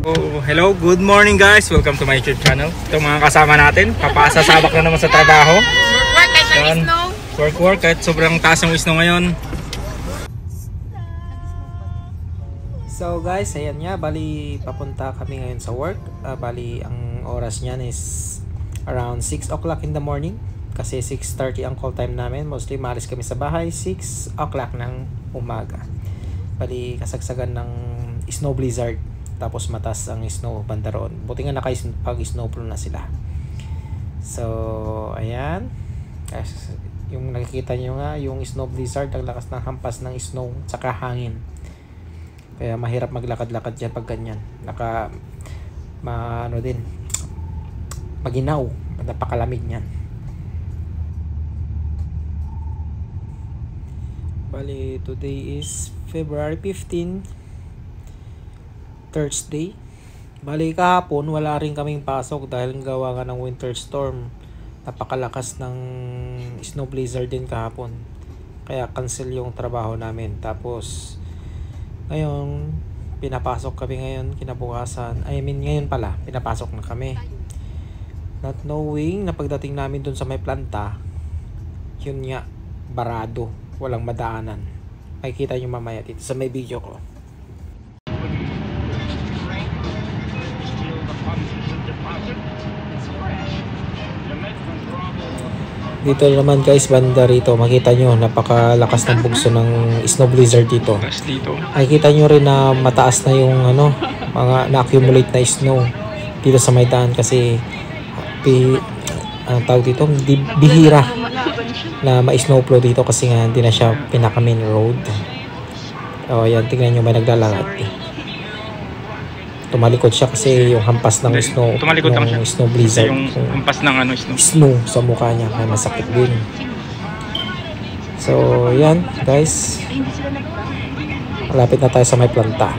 Oh, hello, good morning guys. Welcome to my YouTube channel. Ito mga kasama natin. Papasasabak na naman sa trabaho. Work kahit ang snow. Work kahit sobrang taas ng snow ngayon. So guys, ayan nga. Bali, papunta kami ngayon sa work. Bali, ang oras niyan is around 6 o'clock in the morning. Kasi 6:30 ang call time namin. Mostly maalis kami sa bahay 6 o'clock ng umaga. Bali, kasagsagan ng snow blizzard. Tapos matas ang snow banda roon. Buti nga nakapag-snowfall na sila. So, ayan. Yung nakikita nyo nga, yung snow blizzard, ang lakas ng hampas ng snow, tsaka hangin. Kaya mahirap maglakad-lakad dyan pag ganyan. Maginaw. Napakalamig niyan. Bali, today is February 15. Thursday. Bali kahapon wala rin kaming pasok dahil gawa nga ng winter storm. Napakalakas ng snow blizzard din kahapon. Kaya cancel yung trabaho namin. Tapos ngayon pinapasok kami ngayon kinabukasan. Ngayon pala pinapasok na kami. Not knowing na pagdating namin dun sa may planta, yun nga, barado. Walang madaanan. Makikita nyo mamaya dito sa may video ko. Dito naman guys, banda rito, makita nyo napakalakas ng bugso ng snow blizzard dito. Makikita nyo rin na mataas na yung mga na-accumulate na snow dito sa may daan kasi tawag dito, bihira na ma-snowflow dito kasi nga hindi na siya pinaka-main road. O yan, tingnan nyo may naglalakad. Tumalikod siya kasi yung hampas ng snow, ng snow blizzard, yung hampas ng snow sa mukha niya, may masakit din. So yan guys, malapit na tayo sa may planta.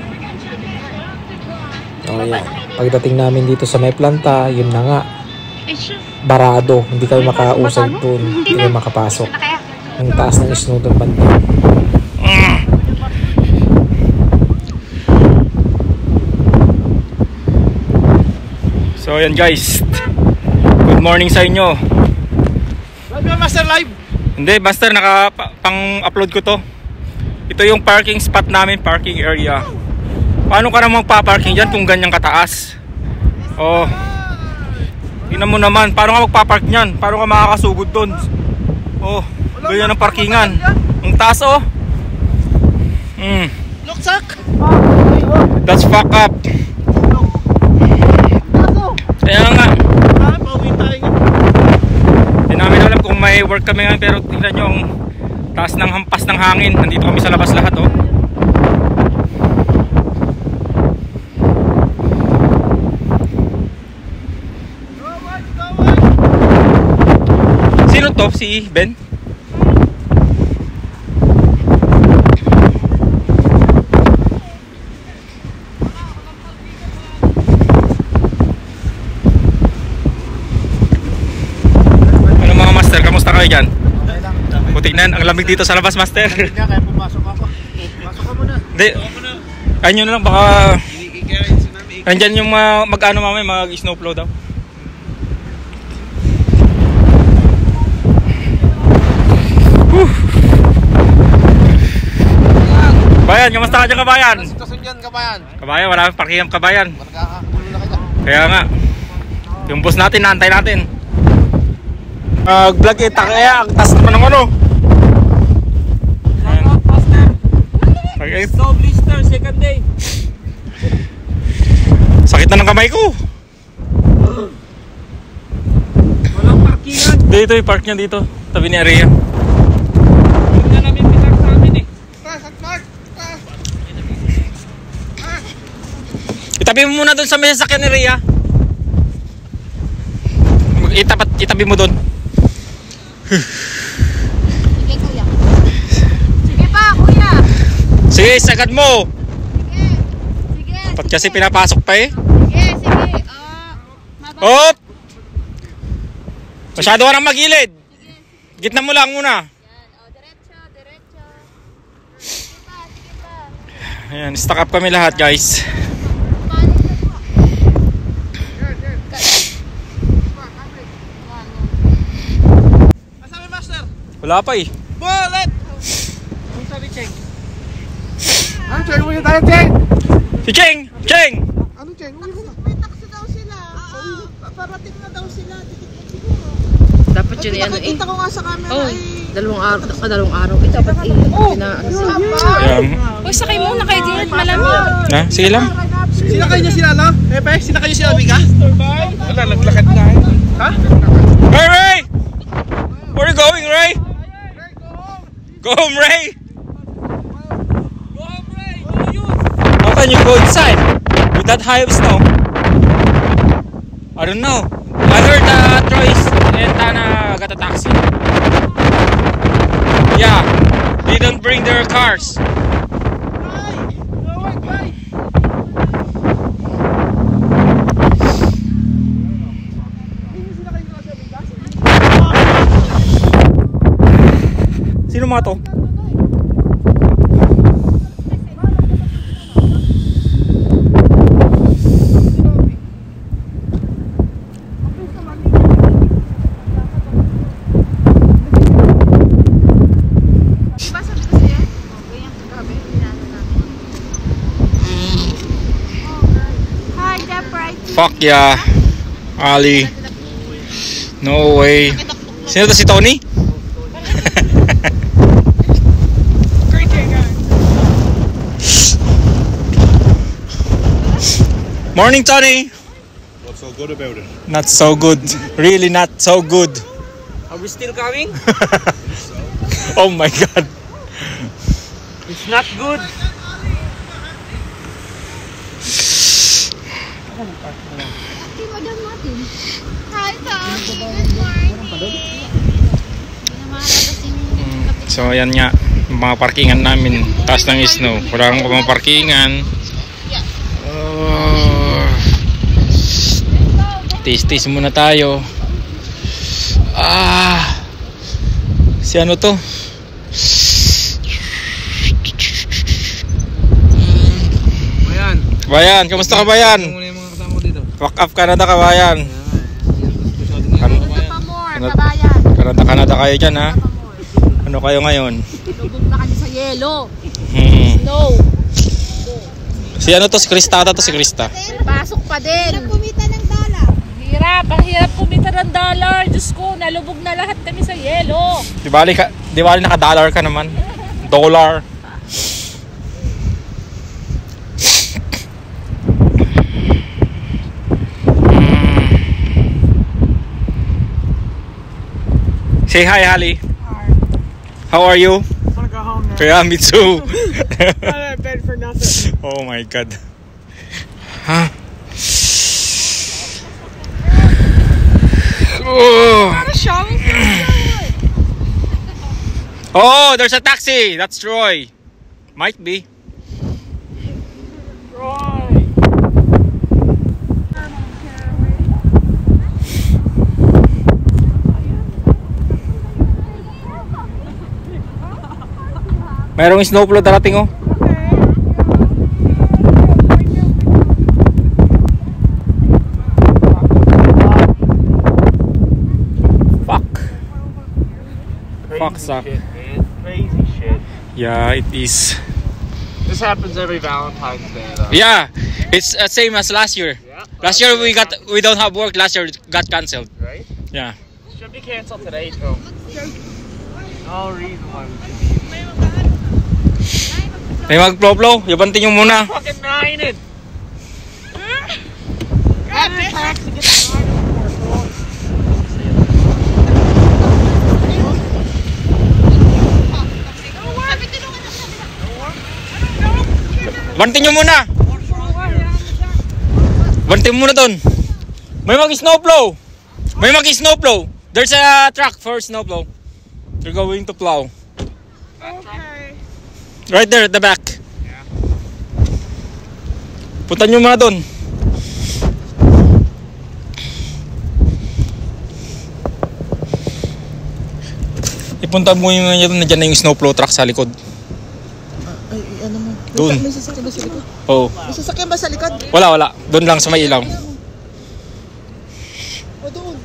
O yan, pagdating namin dito sa may planta, yun na nga, barado, hindi kayo makausad dun, hindi kayo makapasok. Ang taas ng snow dun banda. So ayan guys, good morning sa inyo. Live Master, live? Hindi Master, pang-upload ko to. Ito yung parking spot namin, parking area. Paano ka naman magpa-parking dyan kung ganyang kataas? Oh, tingnan mo naman, paano ka magpa-park nyan? Paano ka makakasugod dun? Oh, ganyan ang parkingan. Ang taas oh. Loksak! That's fuck up. Kaya nga, hindi namin alam kung may work kami ngayon, pero tingnan nyo ang taas ng hampas ng hangin. Nandito kami sa labas lahat oh. Sino to? Si Ben? Kamusta kayo dyan? Putik na, ang lamig dito sa labas, Master. Kaya pumasok ako. Pasok ka muna. Hindi, kaya nyo na lang, baka nandyan yung mag-ano mamay, mag-snowflow daw. Kabayan, kamusta ka dyan, kabayan? Sitwasyon dyan, kabayan. Kabayan, wala kang parking kabayan. Magkakakulo na kita. Kaya nga, yung boss natin, naantay natin. Vlog kita kaya ang taas naman ng okay. Snow blister, second day. Sakit na ng kamay ko. Walang parkingan. Dito yung park niya dito, tabi ni Aria. Hindi na namin pinak sa amin eh. Itabi mo muna doon sa may sasakyan ni Aria. Itabi mo doon. Sige kuya. Sige pa kuya. Sige, sagad mo. Sige. Ba't kasi pinapasok pa eh? Sige. Hop! Masyado ka nang magilid. Gitna mo lang muna. Diretso. Sige pa. Ayan, stock up kami lahat guys. Wala pa eh. Bullet! Kung sabi, Cheng. Ano, Cheng? Uwi na tayo, Cheng! Si Cheng! Cheng! Ano, Cheng? Uwi na. May taxi daw sila. Parating na daw sila. Titignan siguro. Dapat yun ano eh. Nakikita ko nga sa camera Oh, eh. dalawang araw. Eh, dapat eh. Pinaano sila. Yeah. Uy, sakay muna kayo din. Malamig. Na, sige lang. Sinakay niya sila, no? Pepe, sinakay niya sila, Mika? Wala, naglakad na eh. Ha? Hey, Ray! Where are you going, Ray? Go home, Ray! Go home, Ray. Go use. How can you go inside with that high of snow? I don't know. I heard Troy's and Tana got a taxi. Yeah, they don't bring their cars. Sino mga to? Diba sabi ko sa'yo? Okay, ang gabi. Pinano natin. Hi, Jeff Wright. Fuck yeah, Ali. No way. Sino to, si Tony? Morning, Tony. What's so good about it? Not so good. Really not so good. Are we still coming? Oh my god. It's not good. Hey, Madam Martin. Hi, Tom. Good morning. So ayan nga, mga parkingan namin, taas ng snow. Wala kang mga parkingan. Taste muna tayo. Si ano to? Bayan. Bayan, kamusta ka Bayan? Muna yung mga kasama ko dito. Fuck up Canada ka Bayan. Punta pa more, kabayan. Canada kayo dyan ha? Ano kayo ngayon? Lubog na kami sa yelo. No. Si ano to? Si Krista ata to, si Krista. May pasok pa din. Hirap kumita ng dollar. Ang hirap kumita ng dollar. Diyos ko, nalubog na lahat kami sa yelo. Di bali naka-dollar ka naman. Dollar. Say hi, Hallie. How are you? I wanna go home now. Yeah, me too. I'm in bed for nothing. Oh my god. Huh? Oh, there's a taxi. That's Troy. Might be. Mayroong snowplow darating oh. Fuck suck. Shit, man. Crazy shit. Yeah, it is. This happens every Valentine's Day, though. Yeah, it's same as last year. Yeah. Last year we don't have work. Last year it got cancelled. Right? Yeah. Should be canceled today, too. No reason why we should be. May mag-flow. Yabantin nyo muna. Fucking 9 it. Grab the taxi, get the Bantin nyo muna. Bantin mo muna doon. May mag-snowplow. May mag-snowplow. There's a truck for snowplow. They're going to plow. Okay. Right there at the back. Punta nyo muna doon. Ipunta mo yung nyo doon. Nandiyan na yung snowplow truck sa likod. Ay, ano mo? Doon. May sasakyan ba sa likod? Oh. May sasakyan ba sa likod? Wala. Doon lang sa may ilaw. O doon.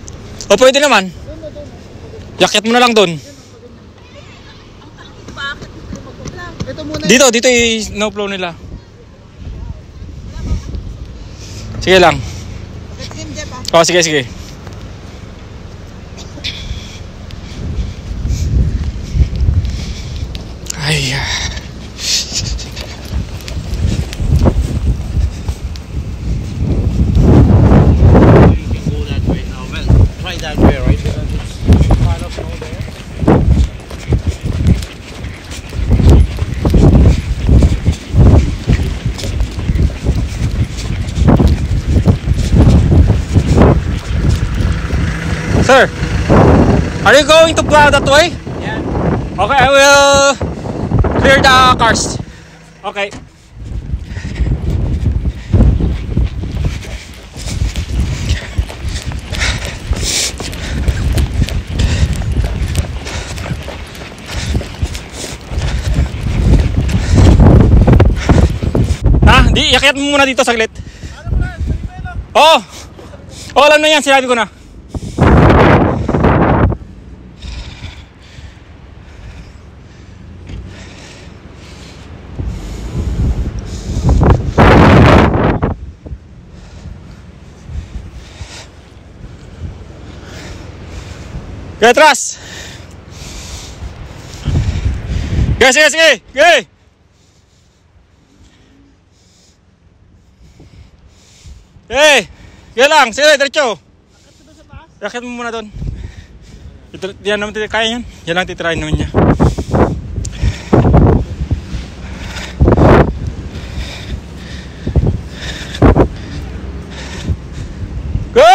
O pwede naman. Yakyat mo na lang doon. muna. Dito yung no flow nila. Sige lang. Oh, sige. Ay. Right that way, right? Pile of snow there. Sir, are you going to plow that way? Yeah. Okay, I will clear the cars. Okay. Di, iakyat mo muna dito saglit. Oo. Oh, alam na yan, sinabi ko na. Get atras. Sige. Sige lang, sige, diretso. Rakit mo muna doon. Diyan naman kaya yan. Yan lang titirahin naman niya. Go!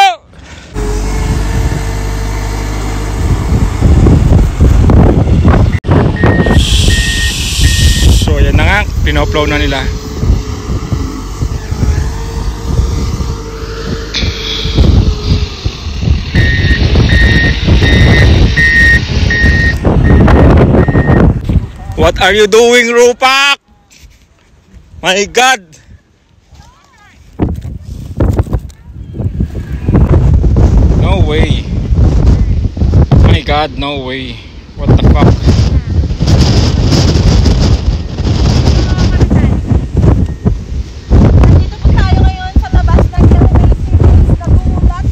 So yan na nga, pino-upload na nila. What are you doing, Rupak? My God! No way. My God, no way. What the fuck? Nandito po tayo ngayon sa labas ng Kelebay Nagumulat.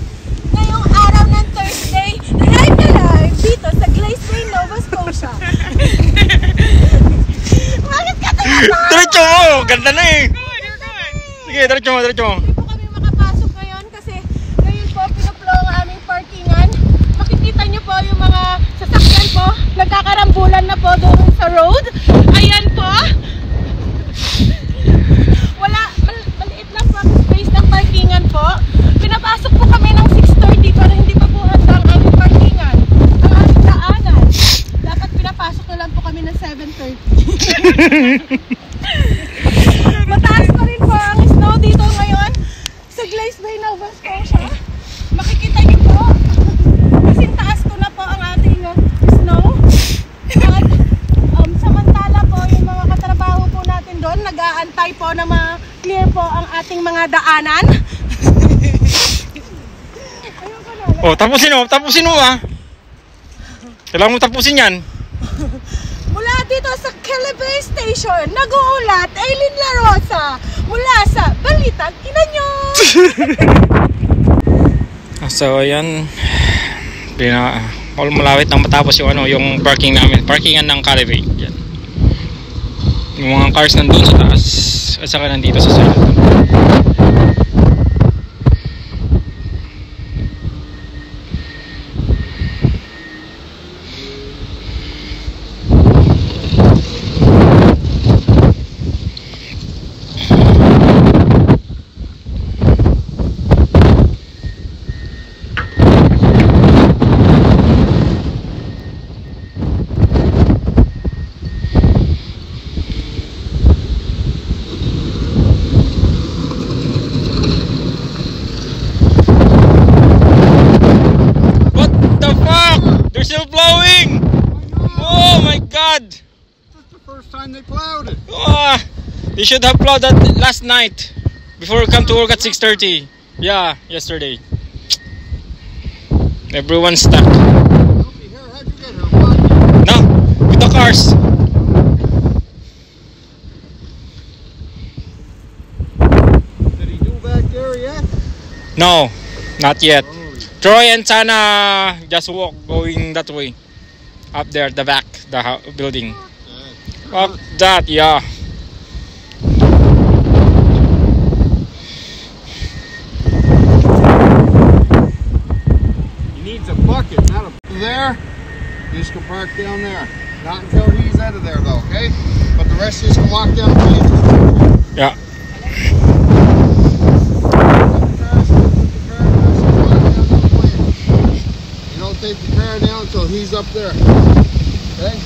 Ngayong araw ng Thursday, live na live dito sa Glace Bay, Nova Scotia. Bakit ka tumatawa? Diretso mo! Ganda na eh! Sige, diretso mo. Hindi po kami makapasok ngayon kasi ngayon po pinuplow ang aming parkingan. Makikita nyo po yung mga sasakyan po. Nagkakarambulan na po doon sa road. Ayan po. Maliit lang po ang space ng parkingan po. Pinapasok po kami ng 6:30 pero hindi pa po handa ang aming parkingan. Ang aming daanan. Dapat pinapasok na lang po kami ng 7:30. Mataas pa rin po ang snow dito ngayon sa Glace Bay, Nova Scotia. Makikita niyo po, kasing taas ko na po ang ating snow. At samantala po yung mga katrabaho po natin doon, nag-aantay po na ma-clear po ang ating mga daanan. Ayun ka na. Oh, tapusin mo ah. Kailangan mo tapusin yan. Mula dito sa Kelebay Station, nag-uulat Aileen La Rosa mula sa Balitang Inanyo. So ayan, malawit nang matapos yung yung parking namin, parkingan ng Kelebay. Yan. Yung mga cars nandun sa taas at saka nandito sa side. Still blowing! Oh my God! That's the first time they plowed it. Oh, they should have plowed that last night before we come to work at 6:30. Yeah, yesterday. Everyone's stuck. How'd you get here? What? No, with the cars. No, not yet. Troy and Sana just walk going that way. Up there, the back, the building. Up that, yeah. He needs a bucket, not a there. You just can park down there. Not until he's out of there though, okay? But the rest of you can walk down the lane. Yeah. You don't take the car down until he's up there. Okay?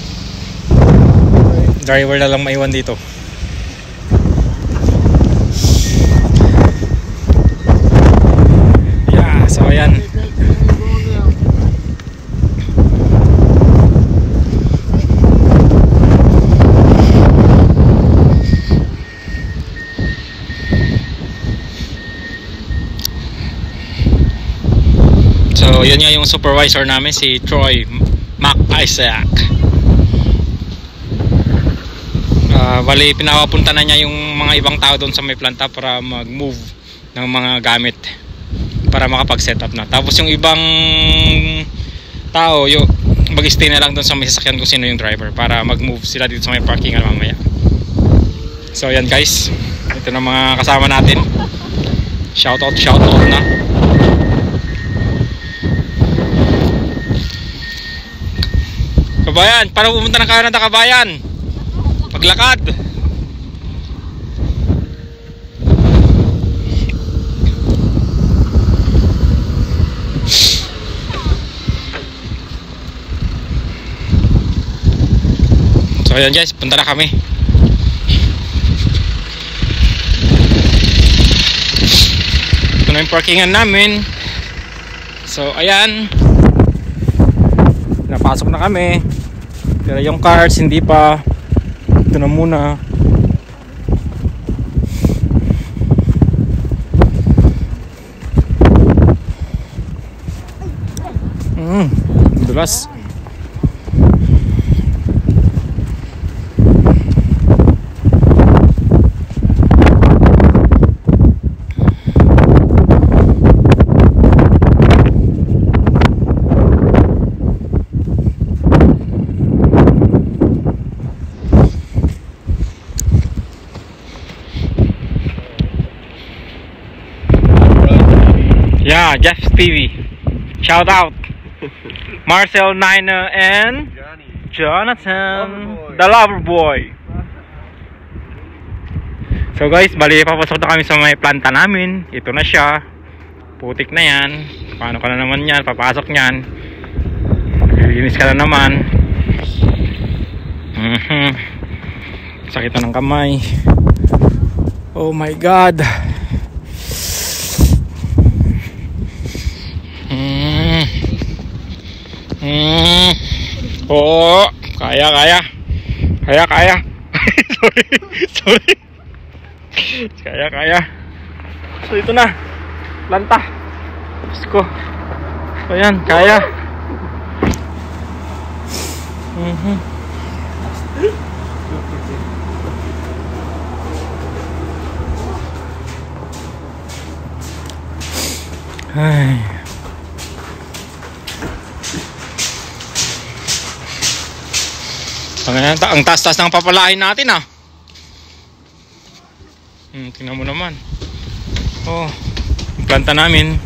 Driver na lang maiwan dito. Yeah, so ayan. So yun nga yung supervisor namin, si Troy McIsaac. Bali pinapapunta na niya yung mga ibang tao doon sa may planta para mag-move ng mga gamit para makapag-setup na. Tapos yung ibang tao yung mag-stay na lang doon sa may sasakyan kung sino yung driver para mag-move sila dito sa may parkingan mamaya. So yan guys, ito na mga kasama natin. Shoutout na. Kabayan, paano pumunta ng Canada, kabayan? Paglakad. So ayan guys, punta na kami. Ito na yung parkingan namin. So ayan, napasok na kami. Pero yung cars hindi pa. Ito na muna. Dulas. Yeah, Jeff TV. Shout out. Marcel, Nina, and Jonathan, the lover boy. So guys, bali papasok na kami sa may planta namin. Ito na siya. Putik na yan. Paano ka na naman yan? Papasok niyan. Linis ka na naman. Sakit na ng kamay. Oh my God. Oh, kaya. sorry. Kaya. So ito na, planta. Sko. So yan, kaya. Ay. Ang taas-taas ng papalain natin ah. Tingnan mo naman. Oh, yung planta namin.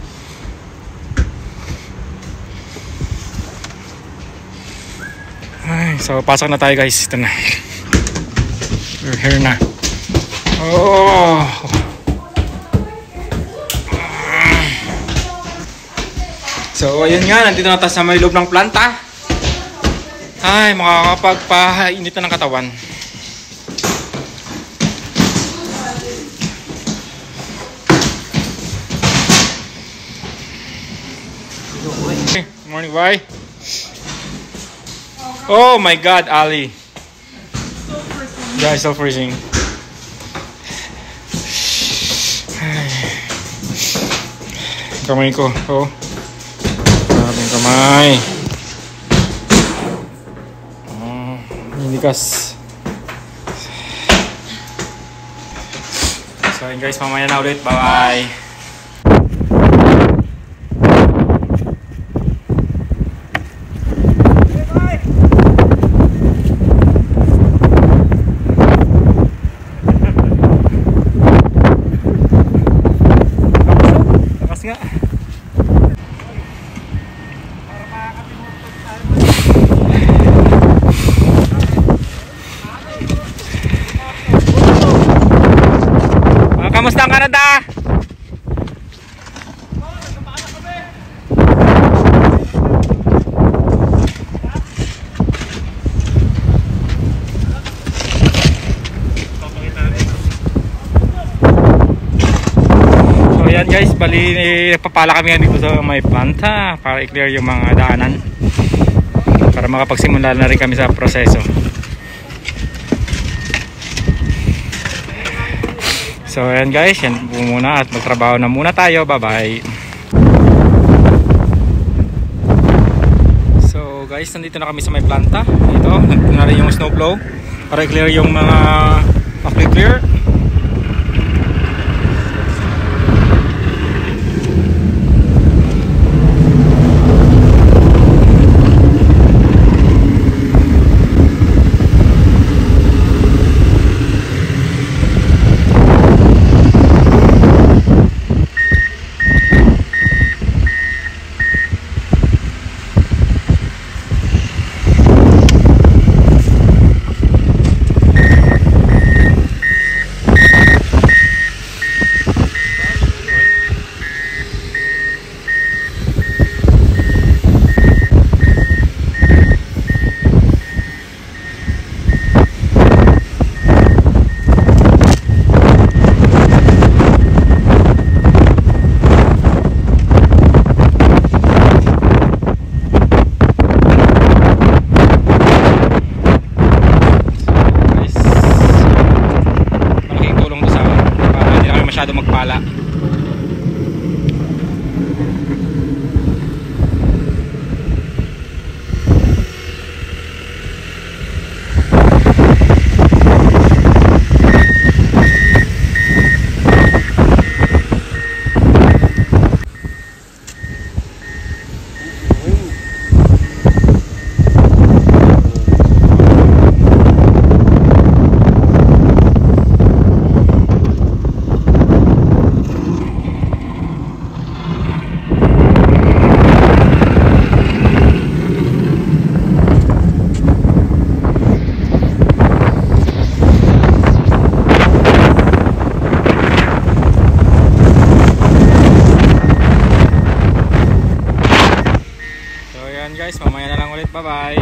Ay, so pasok na tayo guys. Ito na. We're here na. Oh. So ayun nga, nandito na tayo sa may loob ng planta. Ay, makakapagpainit na ng katawan. Good morning, bye. Oh my God, Ali. Yeah, it's so freezing. Kamay ko. Oh. Maraming kamay. Nikas. So yun guys, mamaya na ulit. Bye bye. bali nagpapala kami dito sa may planta para i-clear yung mga daanan para makapagsimula na rin kami sa proseso. So ayan guys, yan po muna at magtrabaho na muna tayo. Bye bye. So guys, nandito na kami sa may planta. Ito, nandito na rin yung snowplow para i-clear yung mga clear. Magpala. Guys, mamaya na lang ulit. Bye bye.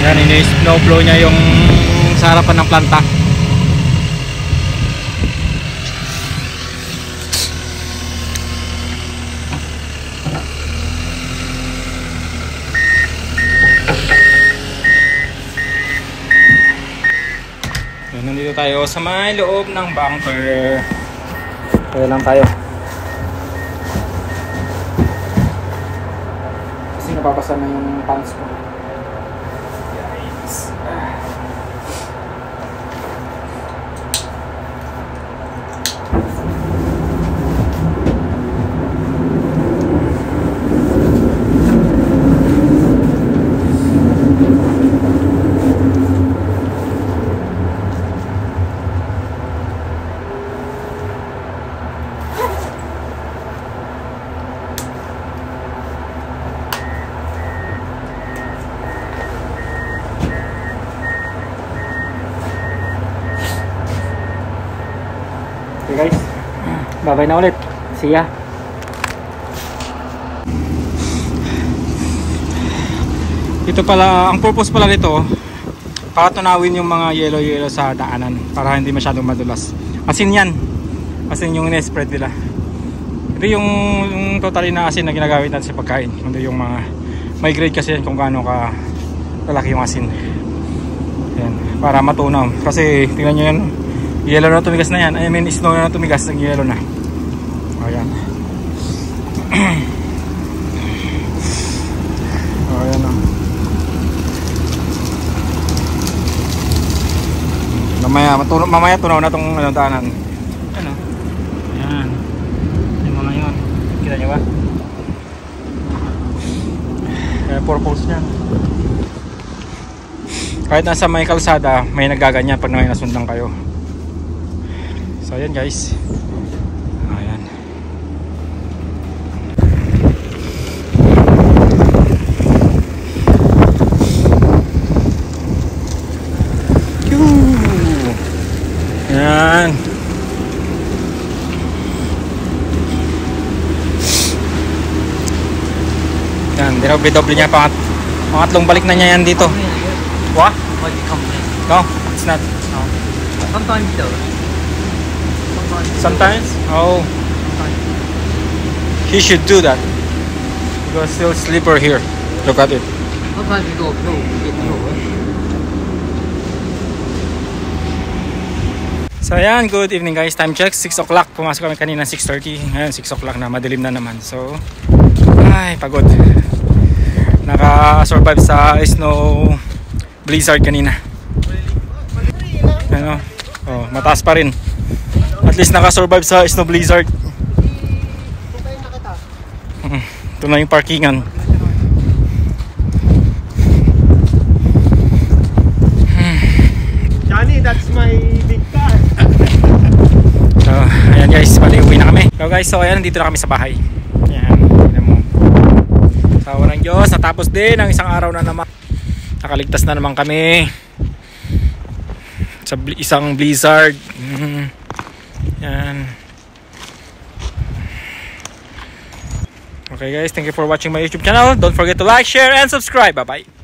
Yan, ini-snowblow niya yung sa harapan ng planta. Nandito tayo sa may loob ng bunker. Kaya lang tayo kasi napapasa na yung pants ko. Guys. Okay guys, bye-bye na ulit. See ya. Ito pala, ang purpose pala nito para tunawin yung mga yellow sa daanan para hindi masyadong madulas. Asin yan. Asin yung in-spread nila. Ito yung totally na asin na ginagamit natin sa pagkain. Hindi yung mga may grade kasi yan kung gaano ka lalaki yung asin. Yan, para matunaw. Kasi tingnan nyo yan, yellow na tumigas na yan. I mean snow na tumigas, nag yellow na. Ayan. Ayan na. Mamaya tunaw na itong daanan. Ano? Ayan. Yung mga yun. Kita nyo ba? Kaya purpose niya. Kahit nasa may kalsada, may nagaganyan pag may nasundan kayo. So ayan guys. Ayan. Ayan. Dinoble-doble niya pangatlong balik na niya yan dito. What? No, it's not. Sometimes though. Sometimes? Oh. He should do that. Because still slipper here. Look at it. Sometimes you go uphill, you get lower. So ayan, good evening guys. Time check, 6 o'clock. Pumasok kami kanina 6:30. Ngayon 6 o'clock na, madilim na naman. So, ay, pagod. Naka-survive sa snow blizzard kanina. Ano? Oh, mataas pa rin. At least naka-survive sa snow blizzard. Ito na yung parkingan. Johnny, that's my big car. So, ayan guys, bali uwi na kami. So guys, so ayan, nandito na kami sa bahay. Ayan, ayan mo. Sa awa ng Diyos, natapos din ang isang araw na naman. Nakaligtas na naman kami sa isang blizzard. Ayan. Okay guys, thank you for watching my YouTube channel. Don't forget to like, share, and subscribe. Bye-bye.